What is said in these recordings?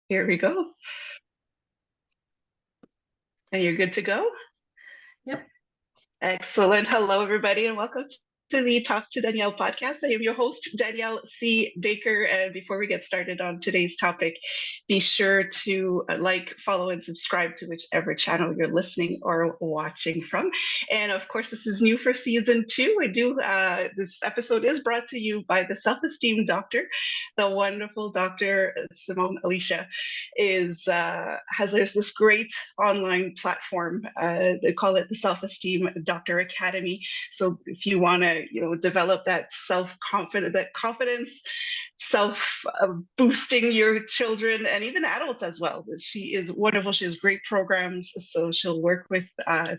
Here we go. And you're good to go? Yep. Excellent. Hello, everybody, and welcome to the Talk to Danielle podcast. I am your host, Danielle C. Baker. And before we get started on today's topic, be sure to like, follow, and subscribe to whichever channel you're listening or watching from. And of course, this is new for season 2. This episode is brought to you by the Self Esteem Doctor. The wonderful Dr. Simone Alicia there's this great online platform. They call it the Self Esteem Doctor Academy. So if you want to, develop that confidence, self boosting your children and even adults as well. She is wonderful. She has great programs. So she'll work with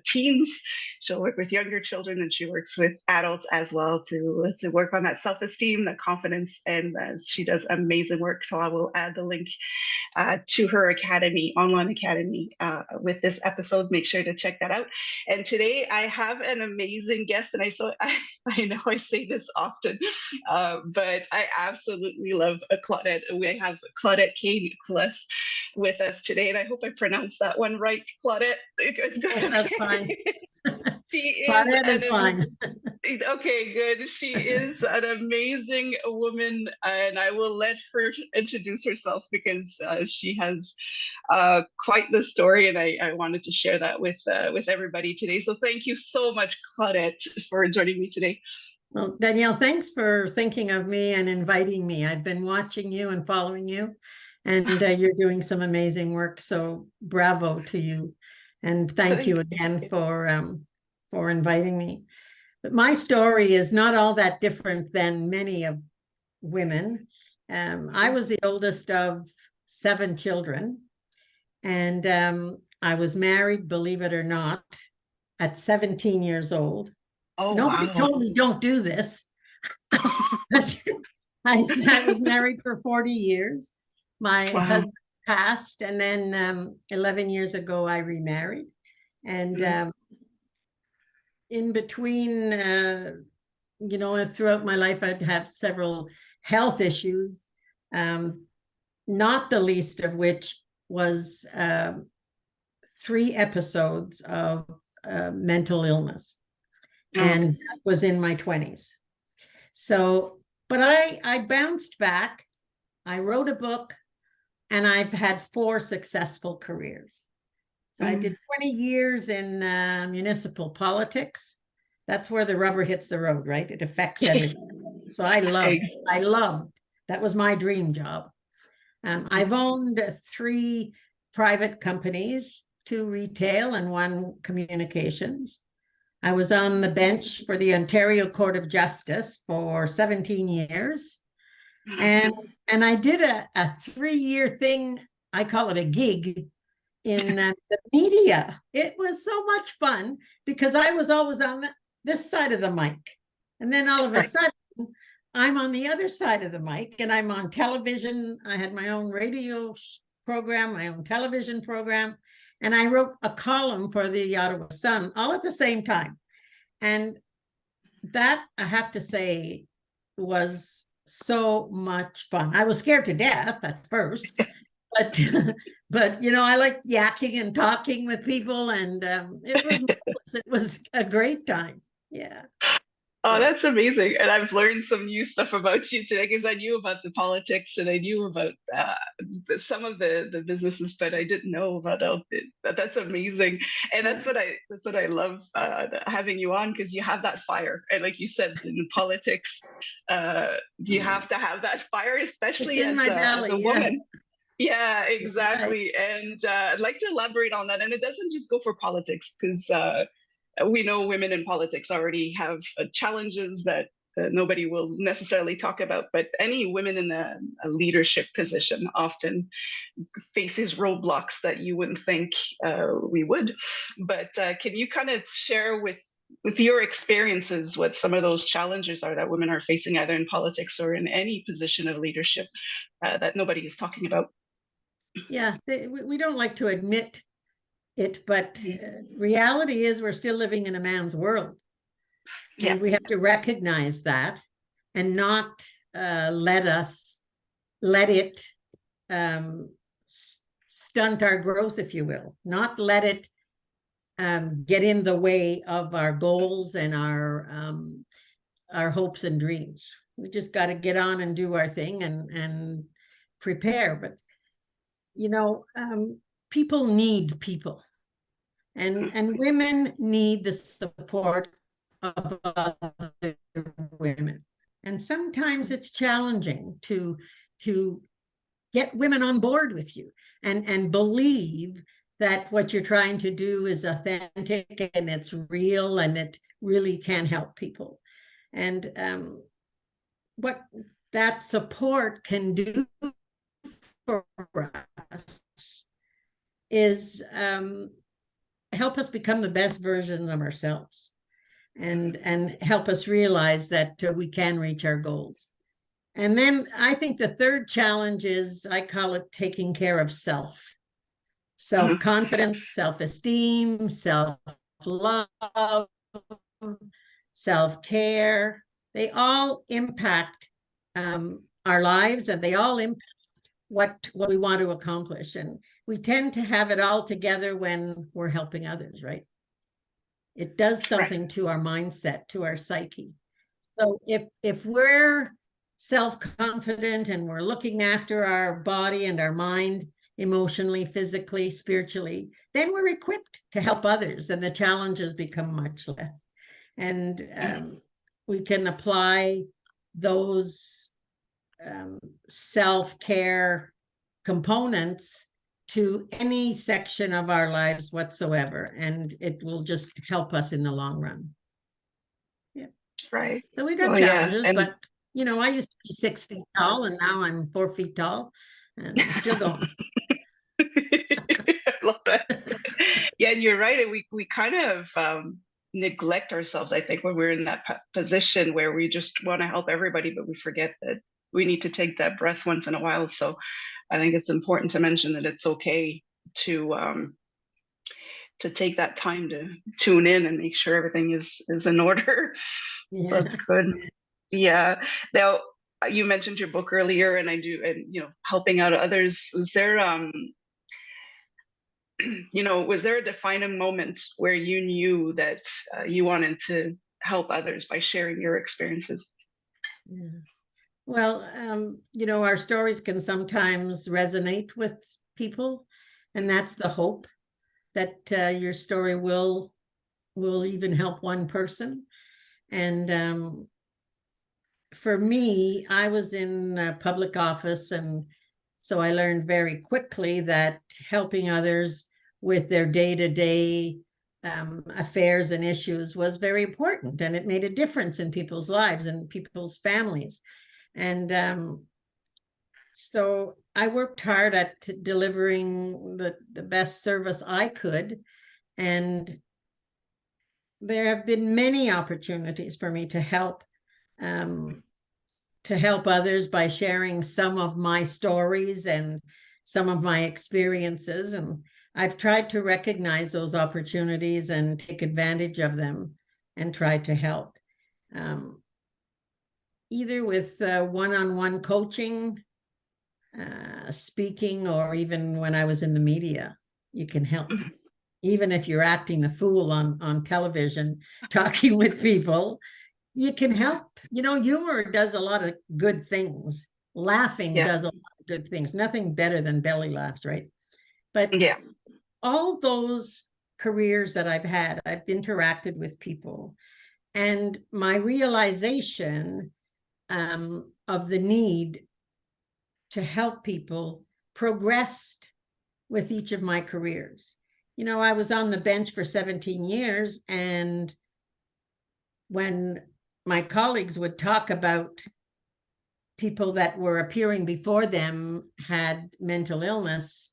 teens, she'll work with younger children, and she works with adults as well to work on that self esteem, that confidence, and she does amazing work. So I will add the link to her academy, online academy, with this episode. Make sure to check that out. And today I have an amazing guest, and I know I say this often, but I absolutely love Claudette. We have Claudette Cain Coulas with us today, and I hope I pronounced that one right, Claudette. That's fine. She Claudette is fine. Okay, good. She is an amazing woman, and I will let her introduce herself because she has quite the story, and I wanted to share that with everybody today. So thank you so much, Claudette, for joining me today. Well, Danielle, thanks for thinking of me and inviting me. I've been watching you and following you, and you're doing some amazing work. So bravo to you, and thank you again for inviting me. But my story is not all that different than many of women. I was the oldest of 7 children, and I was married, believe it or not, at 17 years old. Oh, nobody wow. told me don't do this. I was married for 40 years. My husband passed, and then 11 years ago I remarried, and in between, throughout my life, I'd have several health issues, not the least of which was 3 episodes of mental illness. And that was in my 20s. So, but I bounced back. I wrote a book, and I've had 4 successful careers. So I did 20 years in municipal politics. That's where the rubber hits the road, right? It affects everything. So I loved, that was my dream job. I've owned 3 private companies, 2 retail and 1 communications. I was on the bench for the Ontario Court of Justice for 17 years. And I did a 3-year thing, I call it a gig, in the media. It was so much fun because I was always on this side of the mic. And then all of a sudden, I'm on the other side of the mic, and I'm on television. I had my own radio program, my own television program, and I wrote a column for the Ottawa Sun all at the same time. And that, I have to say, was so much fun. I was scared to death at first, but I like yakking and talking with people, and it was a great time. Yeah. Oh, that's amazing. And I've learned some new stuff about you today because I knew about the politics and I knew about some of the businesses, but I didn't know about all it. That's amazing. And that's what I love having you on, because you have that fire. And like you said, in politics, you have to have that fire, especially as a woman. Yeah, exactly. Right. And I'd like to elaborate on that. And it doesn't just go for politics, because we know women in politics already have challenges that nobody will necessarily talk about, but any women in a leadership position often faces roadblocks that you wouldn't think we would. But can you kind of share with your experiences what some of those challenges are that women are facing, either in politics or in any position of leadership that nobody is talking about? Yeah, we don't like to admit it, but reality is we're still living in a man's world. And we have to recognize that and not let it stunt our growth, if you will, not let it get in the way of our goals and our hopes and dreams. We just got to get on and do our thing and prepare. But, people need people. And women need the support of other women. And sometimes it's challenging to get women on board with you and believe that what you're trying to do is authentic and it's real and it really can help people. And what that support can do for us is help us become the best version of ourselves and help us realize that we can reach our goals. And then I think the third challenge is, I call it taking care of self-confidence, self-esteem, self-love, self-care. They all impact our lives, and they all impact what we want to accomplish. And we tend to have it all together when we're helping others, right? It does something to our mindset, to our psyche. So if we're self-confident and we're looking after our body and our mind, emotionally, physically, spiritually, then we're equipped to help others, and the challenges become much less. And we can apply those self-care components to any section of our lives whatsoever, and it will just help us in the long run. Yeah. Right. So we got challenges, but I used to be 6 feet tall, and now I'm 4 feet tall, and I'm still going. I love that. Yeah, and you're right. And we kind of neglect ourselves, I think, when we're in that position where we just want to help everybody, but we forget that we need to take that breath once in a while. So I think it's important to mention that it's okay to take that time to tune in and make sure everything is in order. Yeah. So that's good. Yeah. Now, you mentioned your book earlier, and helping out others. Was there was there a defining moment where you knew that you wanted to help others by sharing your experiences? Yeah. Well, our stories can sometimes resonate with people, and that's the hope that your story will even help one person. And for me, I was in a public office, and so I learned very quickly that helping others with their day-to-day affairs and issues was very important, and it made a difference in people's lives and people's families. And so I worked hard at delivering the best service I could. And there have been many opportunities for me to help others by sharing some of my stories and some of my experiences. And I've tried to recognize those opportunities and take advantage of them and try to help. Either with one-on-one coaching, speaking, or even when I was in the media, you can help. Even if you're acting the fool on television, talking with people, you can help. Humor does a lot of good things. Laughing does a lot of good things. Nothing better than belly laughs, right? But all those careers that I've had, I've interacted with people. And my realization of the need to help people progressed with each of my careers. I was on the bench for 17 years, and when my colleagues would talk about people that were appearing before them had mental illness,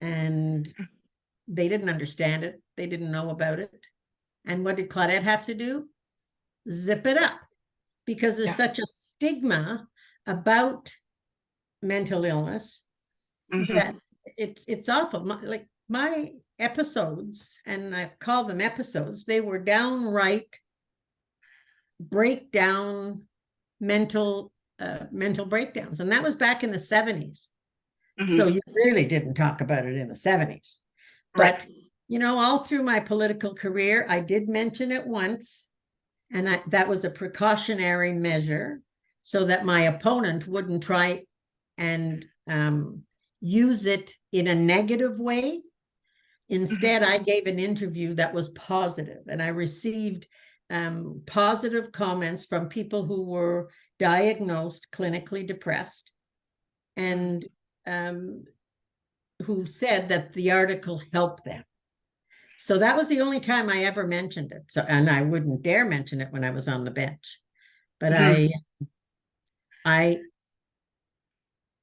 and they didn't understand it, they didn't know about it. And what did Claudette have to do? Zip it up, because there's such a stigma about mental illness that it's awful. Like my episodes, and I've called them episodes, they were downright breakdown mental breakdowns, and that was back in the 70s. So Hmm. you really didn't talk about it in the 70s. Right. But, all through my political career, I did mention it once, and that was a precautionary measure so that my opponent wouldn't try and use it in a negative way. Instead, Hmm. I gave an interview that was positive, and I received positive comments from people who were diagnosed clinically depressed and who said that the article helped them. So that was the only time I ever mentioned it. So, and I wouldn't dare mention it when I was on the bench. But Hmm. I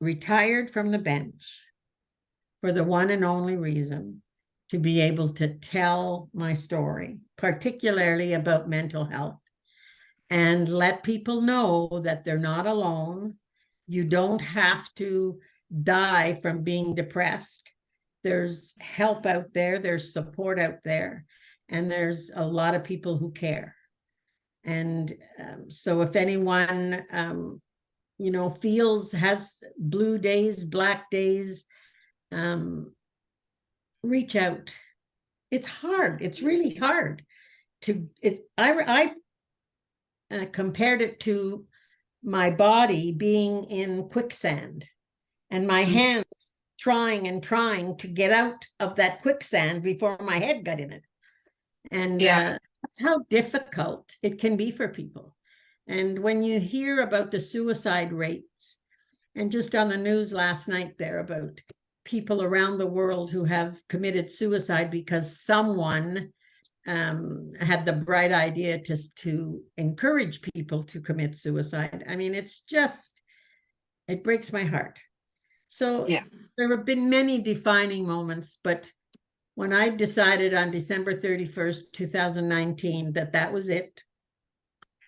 retired from the bench for the one and only reason to be able to tell my story, particularly about mental health, and let people know that they're not alone. You don't have to die from being depressed. There's help out there, there's support out there, and there's a lot of people who care. And so if anyone, has blue days, black days, reach out. It's hard. It's really hard I compared it to my body being in quicksand and my Hmm. hands trying and trying to get out of that quicksand before my head got in it. And Yeah. that's how difficult it can be for people. And when you hear about the suicide rates, and just on the news last night there about people around the world who have committed suicide because someone had the bright idea to encourage people to commit suicide. I mean, it breaks my heart. So Yeah. there have been many defining moments, but when I decided on December 31st, 2019, that was it,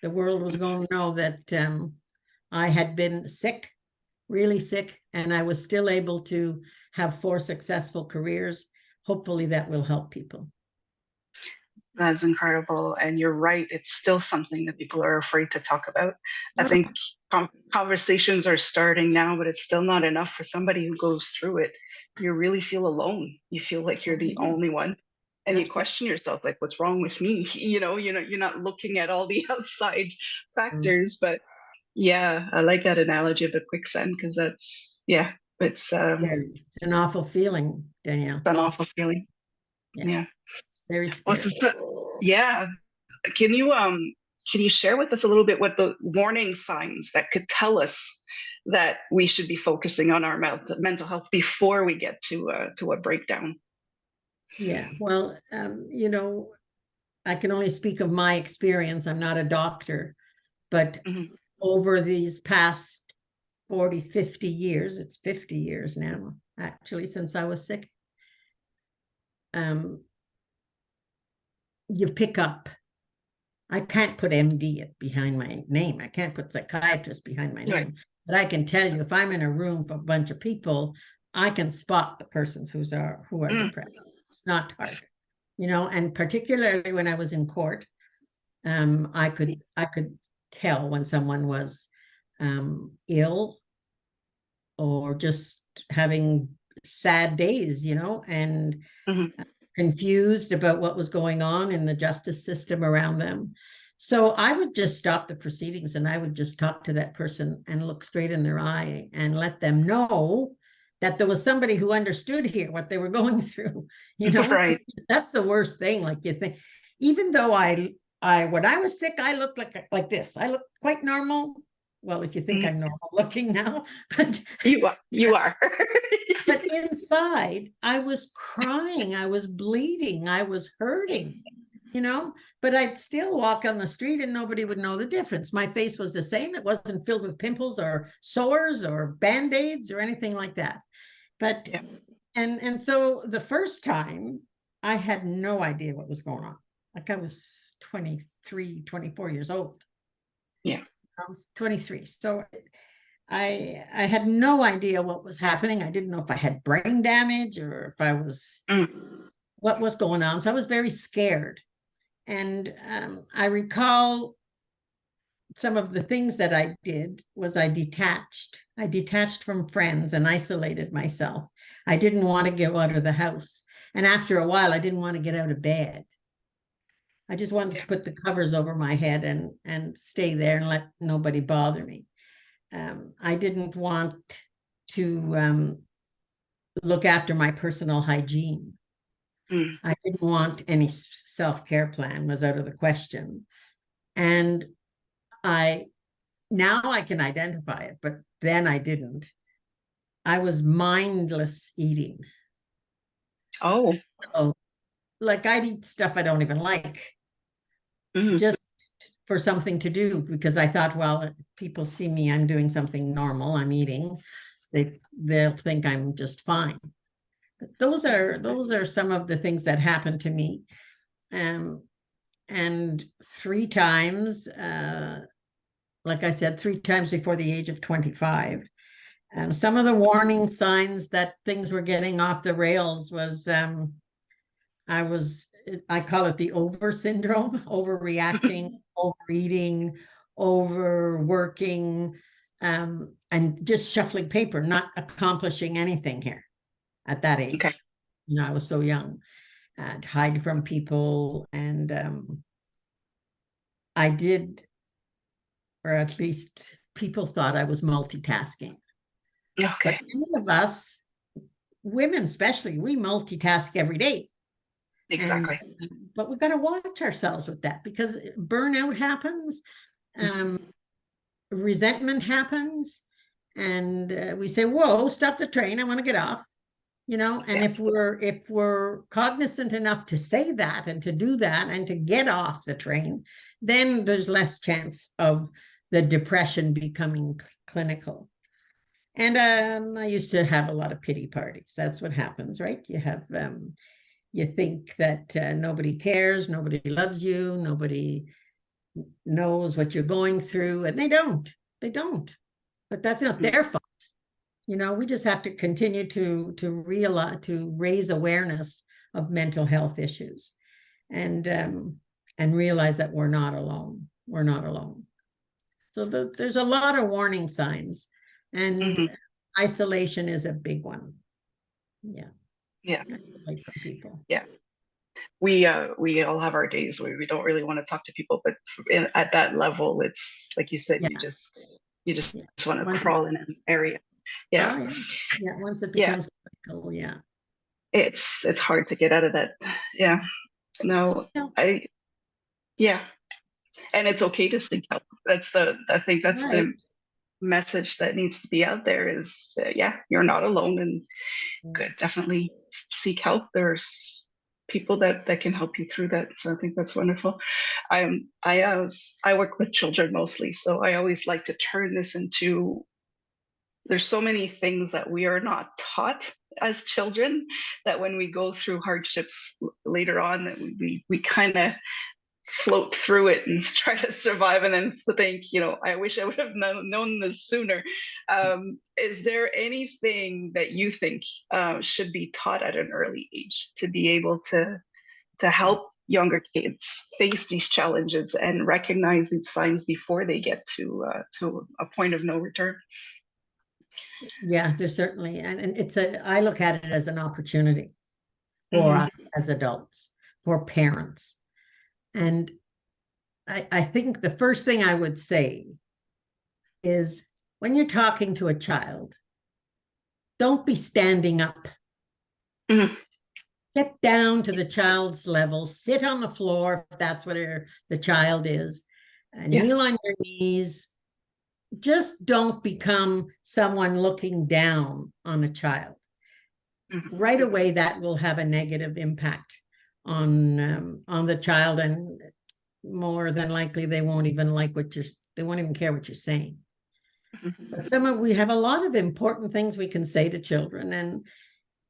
the world was going to know that I had been sick, really sick, and I was still able to have 4 successful careers. Hopefully that will help people. That's incredible. And you're right. It's still something that people are afraid to talk about. I Yeah. think conversations are starting now, but it's still not enough for somebody who goes through it. You really feel alone. You feel like you're the only one. And you Absolutely. question yourself, like, what's wrong with me? You're not looking at all the outside factors. But yeah, I like that analogy of the quicksand because that's, yeah, it's It's an awful feeling, Danielle. an Awful. awful feeling. Yeah. Yeah. It's very Well, scary. yeah. Can you share with us a little bit what the warning signs that could tell us that we should be focusing on our mental health before we get to a breakdown? Yeah. Well, I can only speak of my experience. I'm not a doctor, but Hmm. over these past 40, 50 years, it's 50 years now, actually, since I was sick, um, you pick up. I can't put MD behind my name. I can't put psychiatrist behind my Right. name. But I can tell you, if I'm in a room for a bunch of people, I can spot the persons who are Mm. depressed. It's not hard, and particularly when I was in court, I could tell when someone was ill or just having sad days, and Hmm. confused about what was going on in the justice system around them. So I would just stop the proceedings and I would just talk to that person and look straight in their eye and let them know that there was somebody who understood here what they were going through. Right. That's the worst thing. Like you think, even though I when I was sick, I looked like this. I looked quite normal. Well, if you think Mm. I'm normal looking now, but You are. You are. but inside, I was crying, I was bleeding, I was hurting, but I'd still walk on the street and nobody would know the difference. My face was the same. It wasn't filled with pimples or sores or band-aids or anything like that. But Yeah. and so the first time I had no idea what was going on. Like I was 23, 24 years old. Yeah. I was 23. So I had no idea what was happening. I didn't know if I had brain damage or if I was Mm. what was going on. So I was very scared. And I recall some of the things that I did was I detached. I detached from friends and isolated myself. I didn't want to get out of the house. And after a while, I didn't want to get out of bed. I just wanted to put the covers over my head and stay there and let nobody bother me. I didn't want to look after my personal hygiene. I didn't want any self-care plan, was out of the question. And now I can identify it, but then I didn't. I was mindless eating. Oh. So, like, I'd eat stuff I don't even like, Mm. just for something to do, because I thought, well, if people see me, I'm doing something normal, I'm eating, they'll think I'm just fine. But those are some of the things that happened to me. And 3 times, like I said, 3 times before the age of 25. Some of the warning signs that things were getting off the rails was I call it the over syndrome, overreacting, overeating, overworking, and just shuffling paper, not accomplishing anything here at that age. Okay. You know, I was so young. I'd hide from people, and I did, or at least people thought I was multitasking. Okay. But many of us, women especially, we multitask every day. Exactly. But we've got to watch ourselves with that, because burnout happens, resentment happens, and we say, whoa, stop the train, I want to get off. You know, and if we're cognizant enough to say that and to do that and to get off the train, then there's less chance of the depression becoming clinical. And I used to have a lot of pity parties. That's what happens, right? You have you think that nobody cares, nobody loves you, nobody knows what you're going through, and they don't. But that's not their fault. You know, we just have to continue to realize, to raise awareness of mental health issues, and realize that we're not alone. We're not alone. So there's a lot of warning signs, and isolation is a big one. Yeah. Yeah. Isolate from people. Yeah. We all have our days where we don't really want to talk to people, but at that level, it's like you said, you just want to crawl in an area. Yeah. Oh, yeah. Once it Yeah. becomes clinical, yeah. It's hard to get out of that. Yeah. No, yeah. And it's okay to seek help. I think that's right. the message that needs to be out there is, yeah, you're not alone, and definitely seek help. There's people that can help you through that. So I think that's wonderful. I work with children mostly, so I always like to turn this into, there's so many things that we are not taught as children, that when we go through hardships later on, that we kind of float through it and try to survive, and then to think, I wish I would have known this sooner. Is there anything that you think should be taught at an early age to be able to help younger kids face these challenges and recognize these signs before they get to a point of no return? Yeah, there's certainly, and I look at it as an opportunity for us as adults, for parents. And I think the first thing I would say is, when you're talking to a child, don't be standing up. Get down to the child's level, sit on the floor if that's where the child is, and kneel on your knees. Just don't become someone looking down on a child. Right away, that will have a negative impact on the child, and more than likely they won't even they won't even care what you're saying. But we have a lot of important things we can say to children,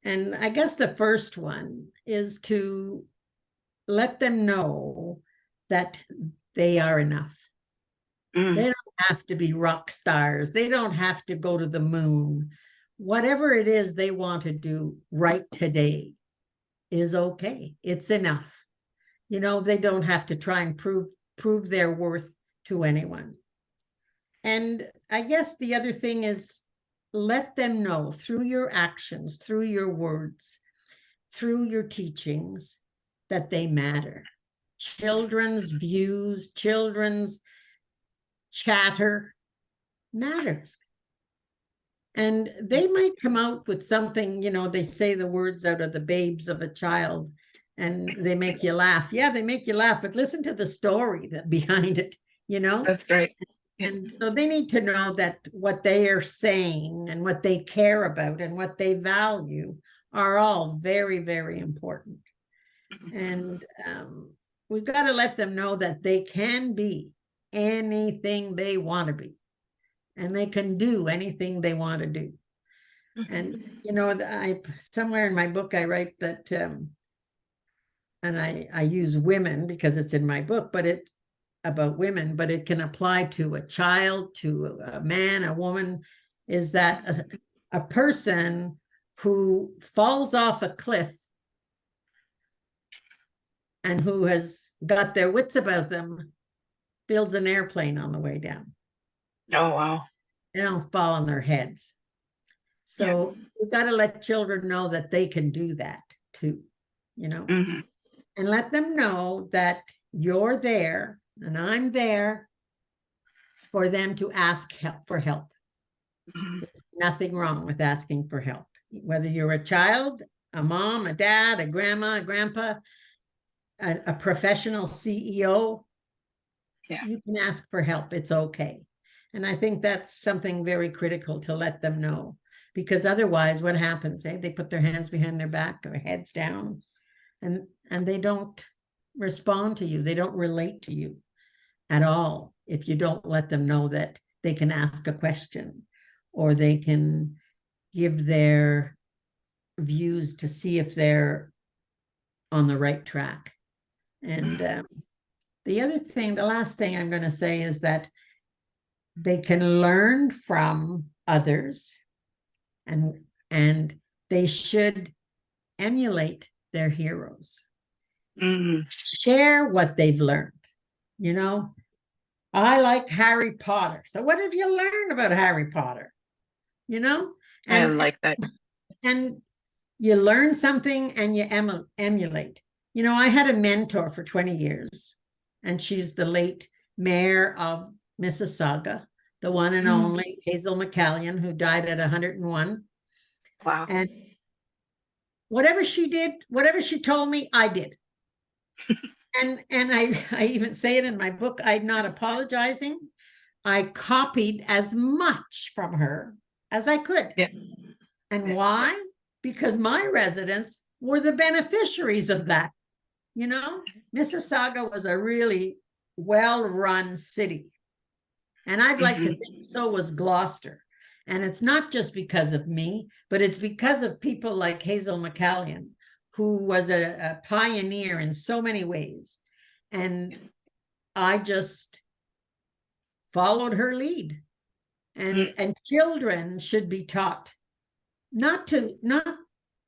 and I guess the first one is to let them know that they are enough. They don't have to be rock stars. They don't have to go to the moon. Whatever it is they want to do right today is okay. It's enough. They don't have to try and prove their worth to anyone. And I guess the other thing is, let them know through your actions, through your words, through your teachings, that they matter. Children's views, children's chatter matters. And they might come out with something, they say the words out of the babes of a child and they make you laugh. Yeah, they make you laugh, but listen to the story that behind it, That's right. Yeah. And so they need to know that what they are saying and what they care about and what they value are all very, very important. And we've got to let them know that they can be anything they want to be, and they can do anything they want to do. And I somewhere in my book I write that, and I use women because it's in my book, but it's about women, but it can apply to a child, to a man, a woman. Is that a person who falls off a cliff and who has got their wits about them builds an airplane on the way down. Oh, wow. They don't fall on their heads. So we've got to let children know that they can do that too, and let them know that you're there and I'm there for them to ask for help. There's nothing wrong with asking for help, whether you're a child, a mom, a dad, a grandma, a grandpa, a professional CEO. You can ask for help. It's okay. And I think that's something very critical to let them know, because otherwise what happens? They put their hands behind their back or heads down, and they don't respond to you. They don't relate to you at all if you don't let them know that they can ask a question or they can give their views to see if they're on the right track. And the last thing I'm going to say is that they can learn from others, and they should emulate their heroes. Share what they've learned. I like Harry Potter. So what have you learned about Harry Potter? I like that. And you learn something and you emulate. I had a mentor for 20 years, and she's the late mayor of Mississauga, the one and only Hazel McCallion, who died at 101. Wow. And whatever she did, whatever she told me, I did. And I even say it in my book, I'm not apologizing. I copied as much from her as I could. Yeah. And why? Because my residents were the beneficiaries of that. Mississauga was a really well-run city. And I'd like to think so was Gloucester. And it's not just because of me, but it's because of people like Hazel McCallion, who was a pioneer in so many ways. And I just followed her lead. And children should be taught not to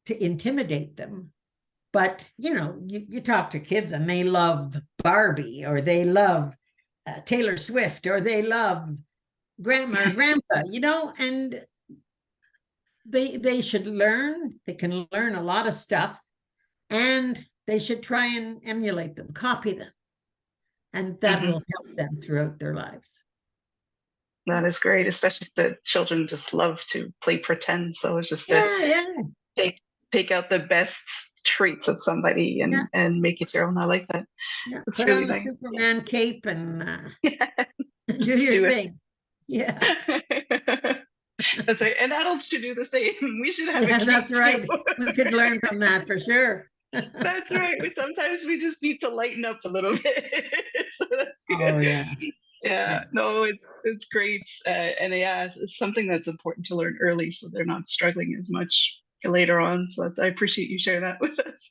intimidate them, but you talk to kids and they love Barbie, or they love Taylor Swift, or they love grandma or grandpa, and they should learn. They can learn a lot of stuff, and they should try and emulate them, copy them, and that will help them throughout their lives. That is great, especially if the children just love to play pretend. So it's just to take out the best traits of somebody and make it your own. I like that. Yeah, It's put really on the nice. Superman cape and do your thing. Yeah. That's right. And adults should do the same. We should have a cape that's right. too. We could learn from that for sure. That's right. Sometimes we just need to lighten up a little bit. So that's good. Oh yeah. Yeah, no, it's great, and it's something that's important to learn early, so they're not struggling as much later on. So I appreciate you sharing that with us.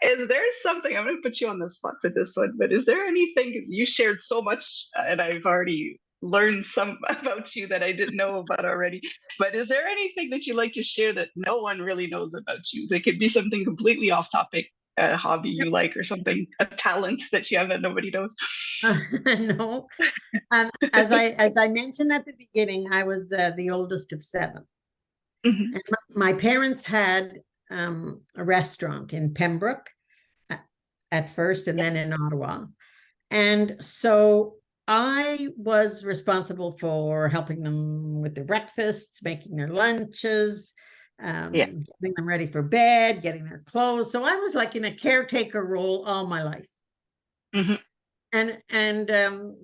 Is there something, I'm going to put you on the spot for this one, but is there anything, because you shared so much, and I've already learned some about you that I didn't know about already, but is there anything that you like to share that no one really knows about you? It could be something completely off topic, a hobby you like or something, a talent that you have that nobody knows? No. As I mentioned at the beginning, I was the oldest of seven. Mhm. And my parents had a restaurant in Pembroke at first, and Yeah. then in Ottawa. And so I was responsible for helping them with their breakfasts, making their lunches, Yeah. getting them ready for bed, getting their clothes. So I was like in a caretaker role all my life. Mhm. And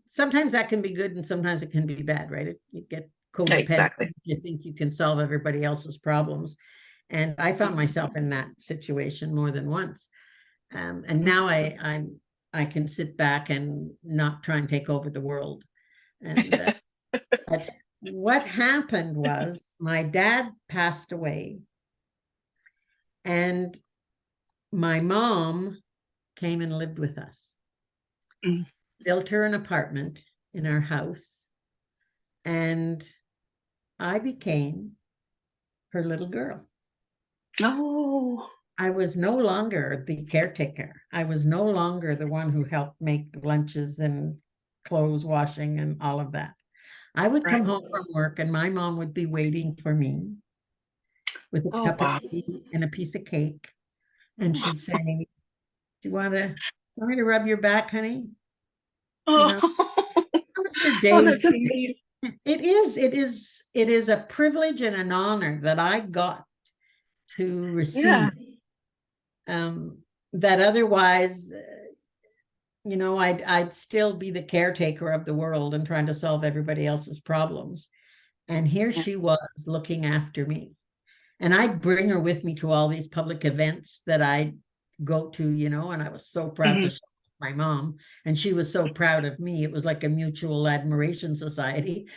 sometimes that can be good and sometimes it can be bad, right? You get Yeah, codependent. exactly. You think you can solve everybody else's problems. And I found Mhm. myself in that situation more than once. And Mhm. now I can sit back and not try and take over the world. And but what happened was my dad passed away, and my mom came and lived with us. Mm. Built her an apartment in our house, and I became her little girl. Oh. I was no longer the caretaker. I was no longer the one who helped make lunches and clothes washing and all of that. I would come Right. home from work and my mom would be waiting for me with a Oh, cup of wow. tea and a piece of cake. And she'd say, "Do want me to rub your back, honey? You know, Oh. how was your Oh, day that's today?" amazing. It is a privilege and an honor that I got to Yeah. receive, um, that otherwise, I'd still be the caretaker of the world and trying to solve everybody else's problems. And here Yeah. she was looking after me. And I'd bring her with me to all these public events that I'd go to, and I was so proud to Mhm. show my mom, and she was so proud of me. It was like a mutual admiration society.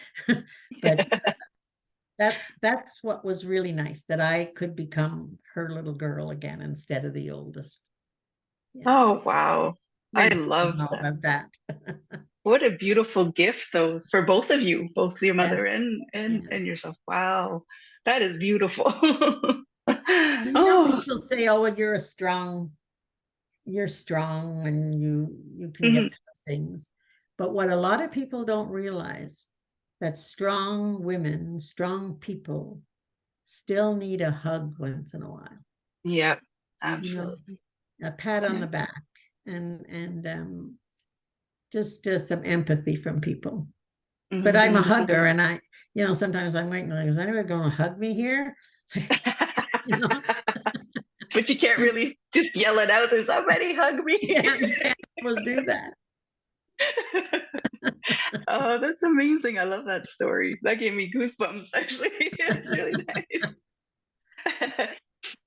But that's what was really nice, that I could become her little girl again instead of the oldest. Yeah. Oh, wow. I You love know that. about that. What a beautiful gift, though, for both of you, both your Yes, mother and yes. yourself. Wow, that is beautiful. And Oh, people say, "Oh, well, you're strong and you can mhm. get through things." But what a lot of people don't realize, that strong women, strong people still need a hug once in a while. Yeah, You know, absolutely. a pat on Yeah. the back, and just some empathy from people. But Mhm. I'm a hugger, and sometimes I'm waiting, like, is anyone going to hug me here? you know, But you can't really just yell it out. There's somebody hug me. yeah, you can't always do that. Oh, that's amazing. I love that story. That gave me goosebumps, actually. It's really nice.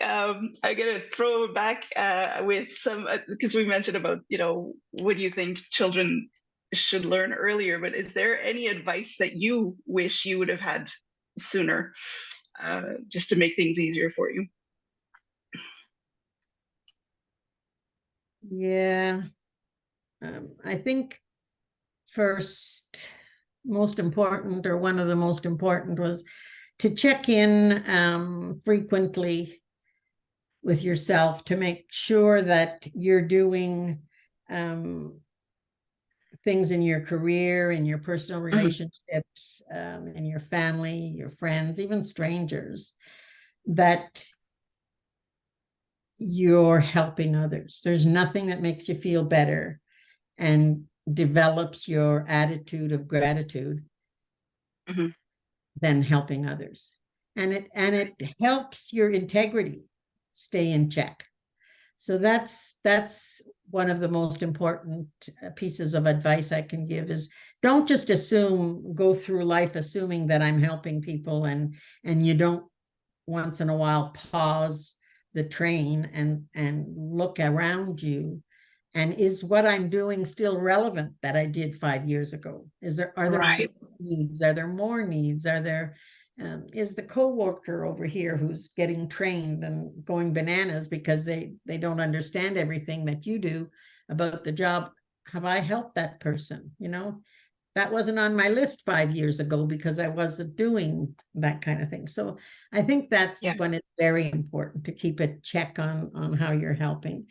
I'm gonna throw it back with some, because we mentioned about, what do you think children should learn earlier? But is there any advice that you wish you would have had sooner, just to make things easier for you? Yeah. I think first, most important, or one of the most important, was to check in frequently with yourself to make sure that you're doing um, things in your career, in your personal Mhm. relationships, in your family, your friends, even strangers, that you're helping others. There's nothing that makes you feel better and develops your attitude of gratitude Mhm. than helping others. And it helps your integrity stay in check. So that's one of the most important pieces of advice I can give, is don't just go through life assuming that I'm helping people, and you don't once in a while pause the train and look around you, and is what I'm doing still relevant that I did 5 years ago? Are there Right. different needs? Are there more needs? Is the coworker over here who's getting trained and going bananas because they don't understand everything that you do about the job? Have I helped that person? that wasn't on my list 5 years ago because I wasn't doing that kind of thing. So I think that's Yeah. when it's very important to keep a check on how you're helping.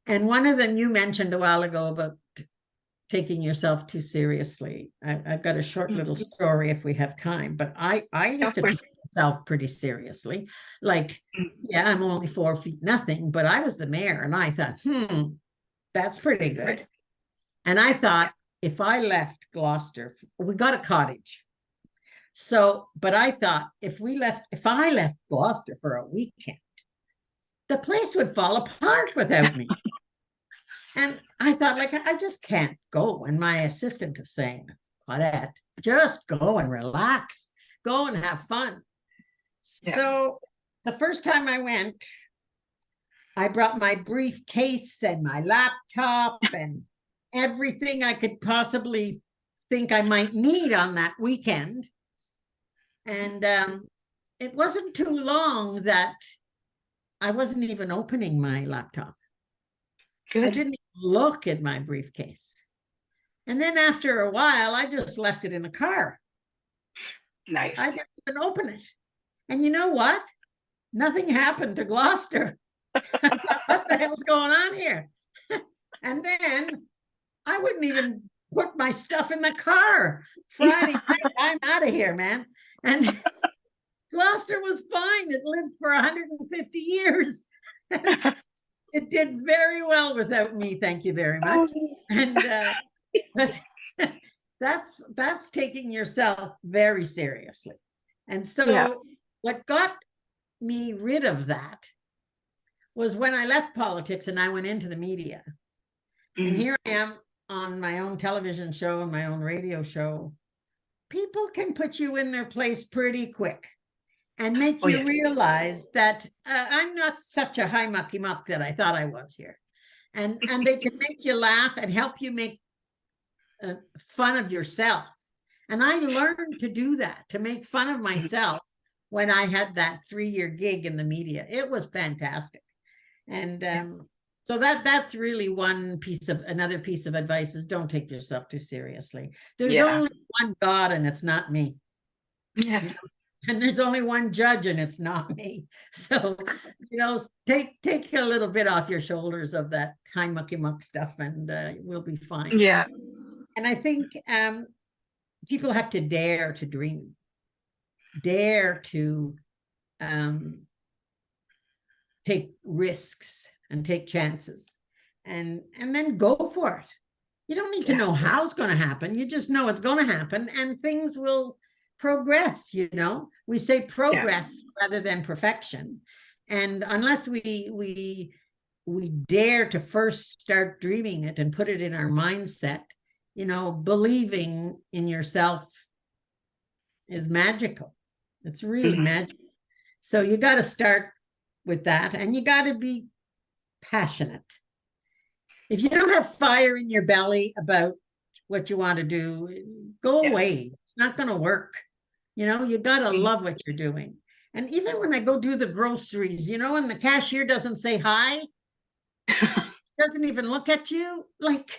And one of them you mentioned a while ago about taking yourself too seriously. I've got a short little story if we have time, but I used Of to course. take myself pretty seriously. Like, yeah, I'm only 4 feet nothing, but I was the mayor and I thought, that's pretty good. And I thought, if I left Gloucester, we got a cottage. So, but I thought if I left Gloucester for a weekend, the place would fall apart without me. And I thought, like, I just can't go. And my assistant was saying, Claudette, just go and relax, go and have fun. Yeah. So the first time I went, I brought my briefcase and my laptop and everything I could possibly think I might need on that weekend. And it wasn't too long that I wasn't even opening my laptop. Good. I didn't even look at my briefcase. And then after a while, I just left it in the car. Nice. I didn't even open it. And you know what? Nothing happened to Gloucester. What the hell's going on here? And then I wouldn't even put my stuff in the car. Friday night, I'm out of here, man. And Gloucester was fine. It lived for 150 years. It did very well without me. Thank you very much. And that's taking yourself very seriously. And so what got me rid of that was when I left politics and I went into the media. And here I am on my own television show and my own radio show. People can put you in their place pretty quick and make you realize that I'm not such a high mucky muck that I thought I was here. And they can make you laugh and help you make fun of yourself. And I learned to do that, to make fun of myself when I had that 3-year gig in the media. It was fantastic. And so that's really another piece of advice is don't take yourself too seriously. There's only one God and it's not me. Yeah. And there's only one judge and it's not me. So, take a little bit off your shoulders of that high mucky muck stuff and we'll be fine. Yeah. And I think people have to dare to dream, dare to take risks and take chances and then go for it. You don't need to know how it's going to happen. You just know it's going to happen and things will progress. We say progress rather than perfection. And unless we dare to first start dreaming it and put it in our mindset, believing in yourself is magical. It's really magical. So you got to start with that and you got to be passionate. If you don't have fire in your belly about what you want to do, go away. It's not going to work. You got to love what you're doing. And even when I go do the groceries, and the cashier doesn't say hi, doesn't even look at you, like,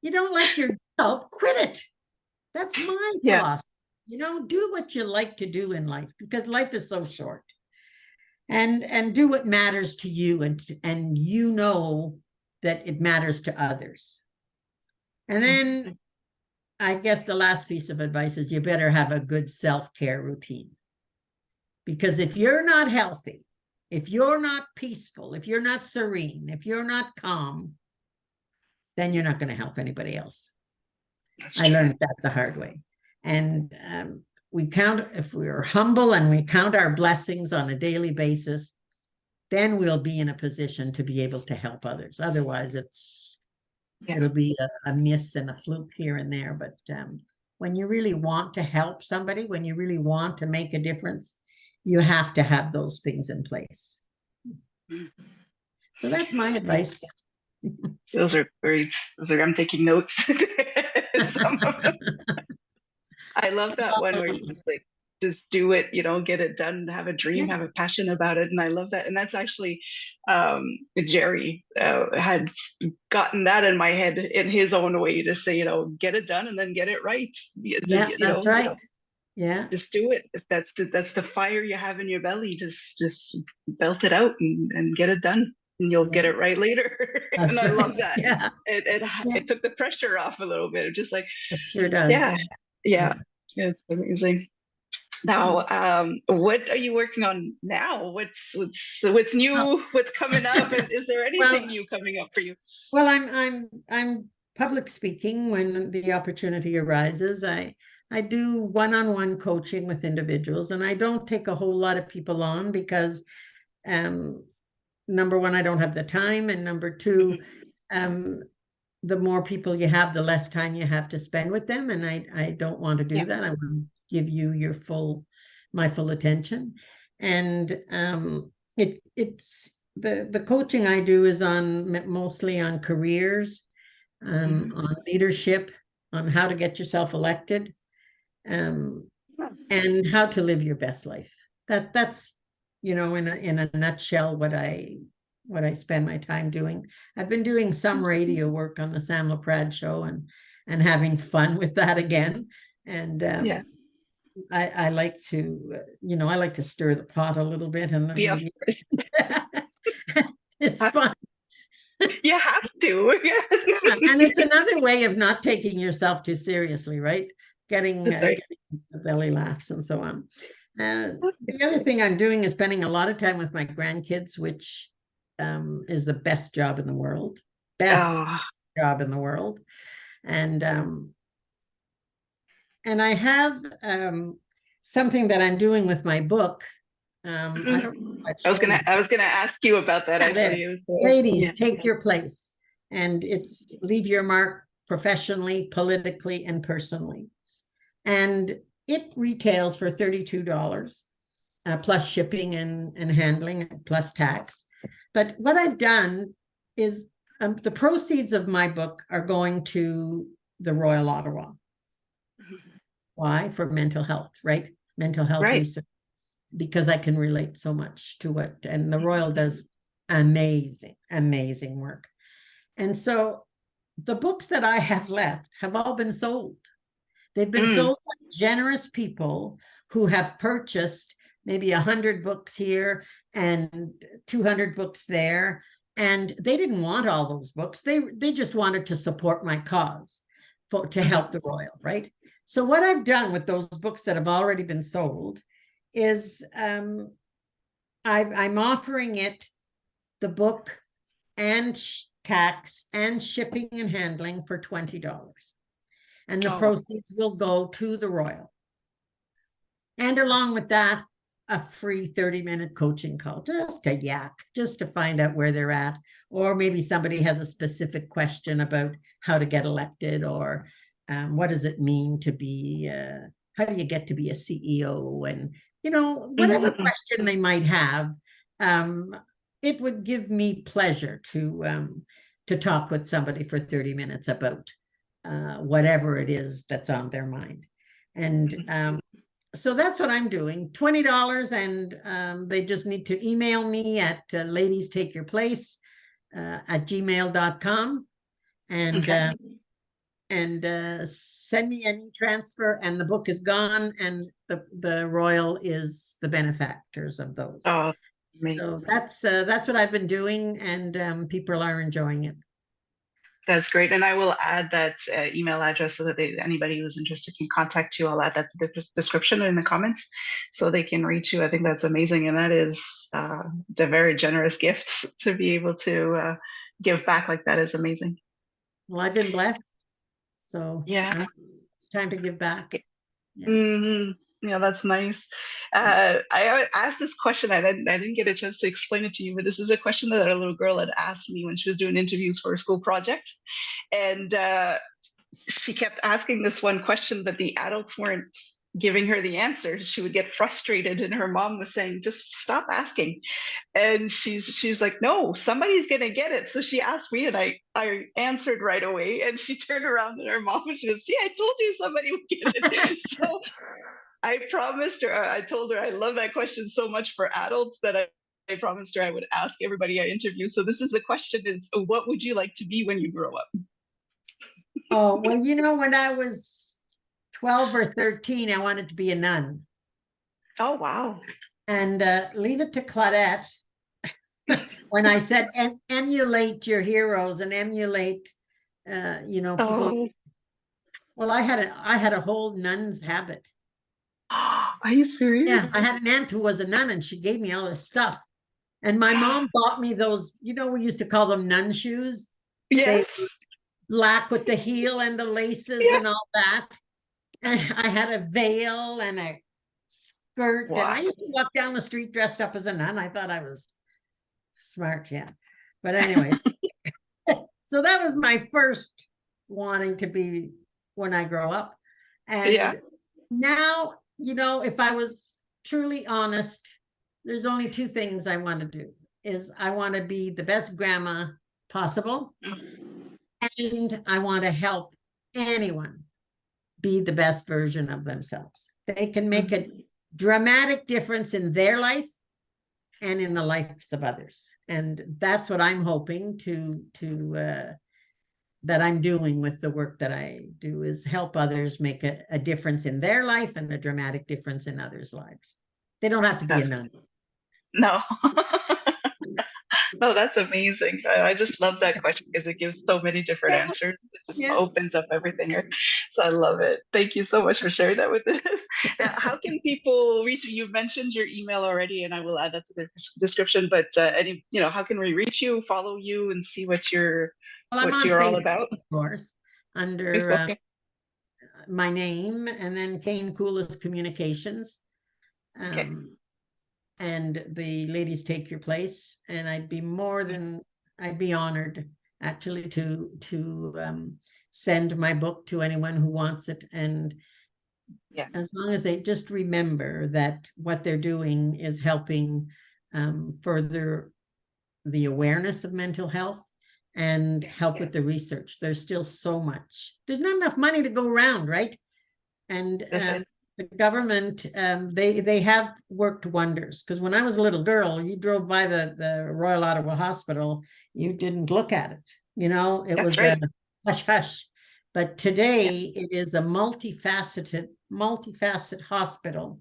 you don't like your job, quit it. That's my philosophy. Do what you like to do in life because life is so short. And do what matters to you and that it matters to others. And then I guess the last piece of advice is you better have a good self-care routine. Because if you're not healthy, if you're not peaceful, if you're not serene, if you're not calm, then you're not going to help anybody else. I learned that the hard way. And if we're humble and we count our blessings on a daily basis, then we'll be in a position to be able to help others. Otherwise, it'll be a miss and a fluke here and there. But when you really want to help somebody, when you really want to make a difference, you have to have those things in place. So that's my advice. Those are great. I'm taking notes. I love that one where you just do it, get it done, have a dream, Yeah. have a passion about it. And I love that. And that's actually, Jerry had gotten that in my head in his own way to say, get it done and then get it right. Yeah, that's right. Yeah. Just do it. If that's the fire you have in your belly, just belt it out and get it done, and you'll get Yeah. it right later. And That's I right. love that. Yeah. It Yeah. it took the pressure off a little bit. Just like, It sure yeah, does. yeah, Yeah. it's amazing. Now, what are you working on now? What's Well, new? What's coming up? Is there anything well, new coming up for you? well, I'm public speaking when the opportunity arises. I do one-on-one coaching with individuals, and I don't take a whole lot of people on because um, number one, I don't have the time, and number two, um, the more people you have, the less time you have to spend with them, and I don't want to do Yeah. that. I want to give you my full attention, and it's the coaching I do is mostly on careers, Mhm. on leadership, on how to get yourself elected, and how to live your best life. That's in a nutshell what I spend my time doing. I've been doing some radio work on the Sam LaPrade show and having fun with that again. And Yeah. I like to I like to stir the pot a little bit and the Yeah. media. It's fun. You have to. Yeah, and Yeah. it's another way of not taking yourself too seriously, right? That's right. Getting the belly laughs and so on. The other thing I'm doing is spending a lot of time with my grandkids, which is the best job in the world. Best Oh, job in the world. And and I have something that I'm doing with my book. I don't know if I've shown you. I was gonna ask you about that Yeah, there. actually. It was, Ladies, yeah. take your place. And it's leave your mark professionally, politically, and personally. And it retails for $32 plus shipping and handling plus tax. But what I've done is the proceeds of my book are going to the Royal Ottawa. Why? For mental health, right? Mental health Right. research, because I can relate so much to it. And the Royal does amazing, amazing work. And so the books that I have left have all been sold. They've been Mm. sold by generous people who have purchased maybe 100 books here and 200 books there. And they didn't want all those books. They just wanted to support my cause to help the Royal, right? So what I've done with those books that have already been sold is I'm offering it, the book and tax and shipping and handling for $20. And the Oh, proceeds will go to the Royal. And along with that, a free 30-minute coaching call, just to yak, just to find out where they're at. Or maybe somebody has a specific question about how to get elected, or what does it mean to be, how do you get to be a CEO? And, whatever question they might have, it would give me pleasure to talk with somebody for 30 minutes about whatever it is that's on their mind. And so that's what I'm doing. $20, and they just need to email me at ladiestakeyourplace at gmail.com and okay. Send me an e-transfer, and the book is gone, and the Royal is the benefactors of those. Oh, amazing. So that's what I've been doing, and people are enjoying it. That's great. And I will add that email address so that anybody who's interested can contact you. I'll add that to the description in the comments so they can reach you. I think that's amazing. And that is a very generous gift to be able to give back like that is amazing. Well, I've been blessed. So Yeah. it's time to give back. Yeah. Yeah, that's nice. I asked this question. I didn't get a chance to explain it to you, but this is a question that a little girl had asked me when she was doing interviews for a school project. And she kept asking this one question, but the adults weren't giving her the answers. She would get frustrated, and her mom was saying, "Just stop asking." And she's like, "No, somebody's gonna get it." So she asked me, and I answered right away. And she turned around, and her mom, and she goes, "See, I told you somebody would get it." So I promised her, I told her I love that question so much for adults that I promised her I would ask everybody I interview. So this is the question is, what would you like to be when you grow up? Oh, well, when I was 12 or 13, I wanted to be a nun. Oh, wow. And leave it to Claudette when I said emulate your heroes and emulate, people. Oh, Well, I had a whole nun's habit. are you serious? Yeah, I had an aunt who was a nun, and she gave me all this stuff. And my mom bought me those, we used to call them nun shoes. They Yes. black with the heel and the laces Yeah. and all that. And I had a veil and a skirt. And Wow. I used to walk down the street dressed up as a nun. I thought I was smart, yeah. But anyway, so that was my first wanting to be when I grow up. Yeah. And now, if I was truly honest, there's only two things I want to do. Is I want to be the best grandma possible, and I want to help anyone be the best version of themselves. They can make a dramatic difference in their life and in the lives of others. And that's what I'm hoping that I'm doing with the work that I do, is help others make a difference in their life and a dramatic difference in others' lives. They don't have to be a nun. No. No, that's amazing. I just love that question because it gives so many different Yes. answers. It just Yeah. opens up everything. So I love it. Thank you so much for sharing that with us. Now, how can people reach you? You mentioned your email already, and I will add that to the description. But how can we reach you, follow you, and see what you're Well, I'm on all Facebook, about? of course, under Facebook. Yeah. my name, and then Cain Coulas Communications. Okay. And the ladies take your place, and I'd be honored actually to send my book to anyone who wants it. And Yeah. as long as they just remember that what they're doing is helping further the awareness of mental health and help with the research. There's still so much. There's not enough money to go around, right? And the government, they have worked wonders. Because when I was a little girl, you drove by the Royal Ottawa Hospital, you didn't look at it. It That's was right. a hush hush. But today it is a multifaceted hospital,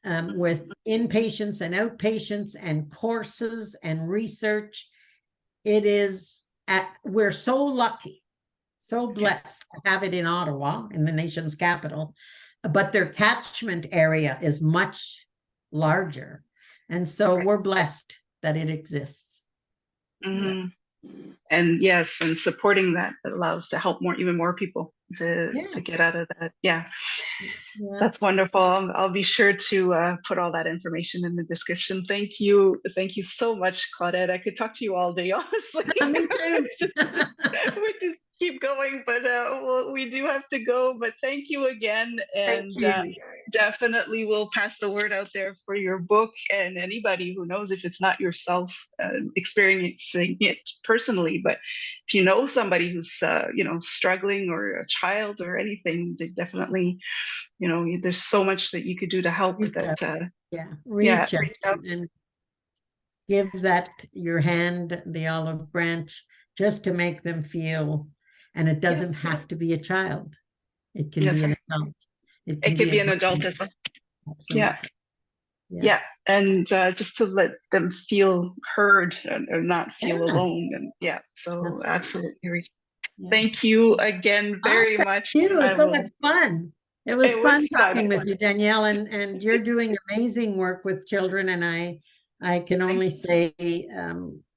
with inpatients and outpatients and courses and research. We're so lucky, so blessed to have it in Ottawa, in the nation's capital, but their catchment area is much larger. And so we're blessed that it exists. Mm. And yes, and supporting that allows to help even more people to get out of that. Yeah. That's wonderful. I'll be sure to put all that information in the description. Thank you so much, Claudette. I could talk to you all day, honestly. Me too. we just keep going, but we do have to go. But thank you again, and Thank you. definitely we'll pass the word out there for your book. And anybody who knows, if it's not yourself experiencing it personally, but if you know somebody who's struggling, or a child or anything, they definitely, there's so much that you could do to help with that. Reach Out. and give that your hand, the olive branch, just to make them feel. And it doesn't have to be a child. It can be an adult. It can be an adult as well. Absolutely. Yeah. And just to let them feel heard, or not feel alone. And so absolutely. Thank you again very much. It was so much fun. It was fun talking with you, Danielle, and you're doing amazing work with children. And I can only say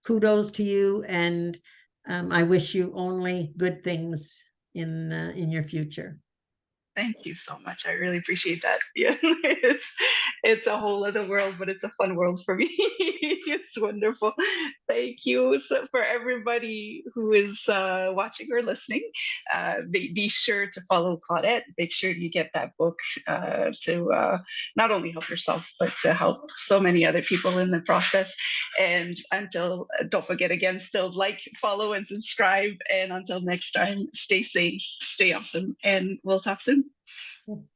kudos to you, and I wish you only good things in your future. Thank you so much. I really appreciate that. Yeah, it's a whole other world, but it's a fun world for me. It's wonderful. Thank you. So for everybody who is watching or listening, be sure to follow Claudette. Make sure you get that book to not only help yourself, but to help so many other people in the process. And don't forget again, still like, follow, and subscribe. And until next time, stay safe, stay awesome, and we'll talk soon. Yes.